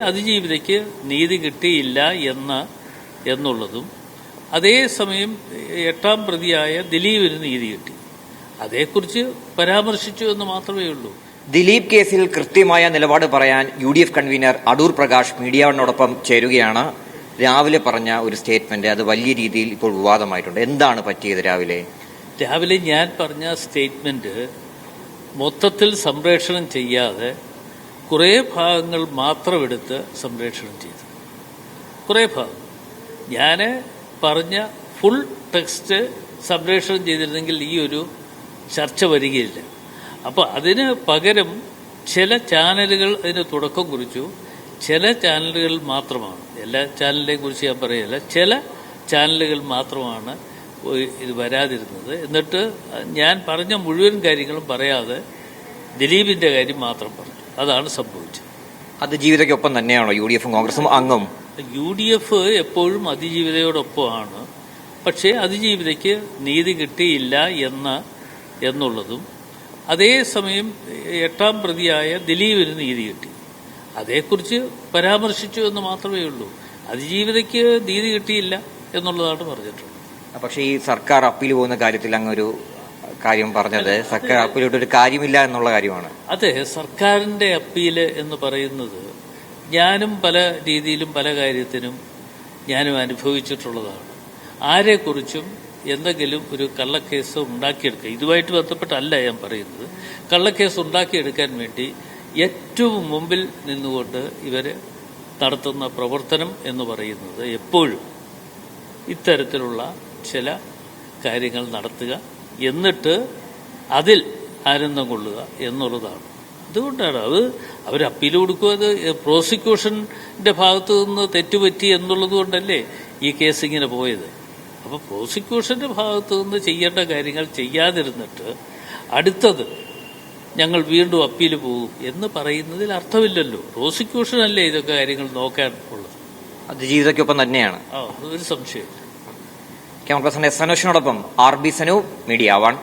അതിജീവിതയ്ക്ക് നീതി കിട്ടിയില്ല എന്നുള്ളതും അതേസമയം എട്ടാം പ്രതിയായ ദിലീപിന് നീതി കിട്ടി. അതേക്കുറിച്ച് പരാമർശിച്ചു എന്ന് മാത്രമേ ഉള്ളൂ. ദിലീപ് കേസിൽ കൃത്യമായ നിലപാട് പറയാൻ UDF convener Adoor Prakash media വണ്ണോടൊപ്പം ചേരുകയാണ്. രാവിലെ പറഞ്ഞ ഒരു സ്റ്റേറ്റ്മെന്റ് അത് വലിയ രീതിയിൽ ഇപ്പോൾ വിവാദമായിട്ടുണ്ട്. എന്താണ് പറ്റിയത്? രാവിലെ ഞാൻ പറഞ്ഞ സ്റ്റേറ്റ്മെന്റ് മൊത്തത്തിൽ സംപ്രേഷണം ചെയ്യാതെ കുറേ ഭാഗങ്ങൾ മാത്രം എടുത്ത് സംപ്രേഷണം ചെയ്തു. കുറേ ഭാഗം ഞാൻ പറഞ്ഞ ഫുൾ ടെക്സ്റ്റ് സംപ്രേഷണം ചെയ്തിരുന്നെങ്കിൽ ഈ ഒരു ചർച്ച വരികയില്ല. അപ്പോൾ അതിന് പകരം ചില ചാനലുകൾ അതിന് തുടക്കം കുറിച്ചു. ചില ചാനലുകൾ മാത്രമാണ്, എല്ലാ ചാനലിനെയും കുറിച്ച് ഞാൻ പറയില്ല, ചില ചാനലുകൾ മാത്രമാണ് ഇത് വരാതിരുന്നത്. എന്നിട്ട് ഞാൻ പറഞ്ഞ മുഴുവൻ കാര്യങ്ങളും പറയാതെ ദിലീപിന്റെ കാര്യം മാത്രം പറഞ്ഞു. അതാണ് സംഭവിച്ചത്. അതിജീവിതയ്ക്കൊപ്പം തന്നെയാണോ UDFും കോൺഗ്രസും അംഗം? UDF എപ്പോഴും അതിജീവിതയോടൊപ്പമാണ്. പക്ഷേ അതിജീവിതയ്ക്ക് നീതി കിട്ടിയില്ല എന്നുള്ളതും അതേസമയം എട്ടാം പ്രതിയായ ദിലീപിന് നീതി കിട്ടി. അതേക്കുറിച്ച് പരാമർശിച്ചു എന്ന് മാത്രമേ ഉള്ളൂ. അതിജീവിതയ്ക്ക് നീതി കിട്ടിയില്ല എന്നുള്ളതാണ് പറഞ്ഞിട്ടുള്ളത്. പക്ഷേ ഈ സർക്കാർ അപ്പീൽ പോകുന്ന കാര്യത്തിൽ അങ്ങൊരു കാര്യം പറഞ്ഞത് സർക്കാർ അപ്പീലോട്ട് ഒരു കാര്യമില്ല എന്നുള്ള കാര്യമാണ്. അതെ, സർക്കാരിന്റെ അപ്പീല് എന്ന് പറയുന്നത് ഞാനും പല രീതിയിലും പല കാര്യത്തിനും ഞാനും അനുഭവിച്ചിട്ടുള്ളതാണ്. ആരെക്കുറിച്ചും എന്തെങ്കിലും ഒരു കള്ളക്കേസ് ഉണ്ടാക്കിയെടുക്കുക, ഇതുമായിട്ട് ബന്ധപ്പെട്ടല്ല ഞാൻ പറയുന്നത്, കള്ളക്കേസ് ഉണ്ടാക്കിയെടുക്കാൻ വേണ്ടി ഏറ്റവും മുമ്പിൽ നിന്നുകൊണ്ട് ഇവർ നടത്തുന്ന പ്രവർത്തനം എന്ന് പറയുന്നത് എപ്പോഴും ഇത്തരത്തിലുള്ള ചില കാര്യങ്ങൾ നടത്തുക, എന്നിട്ട് അതിൽ ആനന്ദം കൊള്ളുക എന്നുള്ളതാണ്. അതുകൊണ്ടാണ് അവർ അപ്പീൽ കൊടുക്കുക. അത് പ്രോസിക്യൂഷന്റെ ഭാഗത്തു നിന്ന് തെറ്റുപറ്റി എന്നുള്ളത് കൊണ്ടല്ലേ ഈ കേസ് ഇങ്ങനെ പോയത്. അപ്പോൾ പ്രോസിക്യൂഷന്റെ ഭാഗത്തു നിന്ന് ചെയ്യേണ്ട കാര്യങ്ങൾ ചെയ്യാതിരുന്നിട്ട് അടുത്തത് ഞങ്ങൾ വീണ്ടും അപ്പീൽ പോകും എന്ന് പറയുന്നതിൽ അർത്ഥമില്ലല്ലോ. പ്രോസിക്യൂഷനല്ലേ ഇതൊക്കെ കാര്യങ്ങൾ നോക്കാൻ ഉള്ളത്. അതിജീവിതയ്ക്കൊപ്പം തന്നെയാണ്, ഒരു സംശയമില്ല. Camera person SN സനോഷിനോടൊപ്പം RB Sanu, media 1.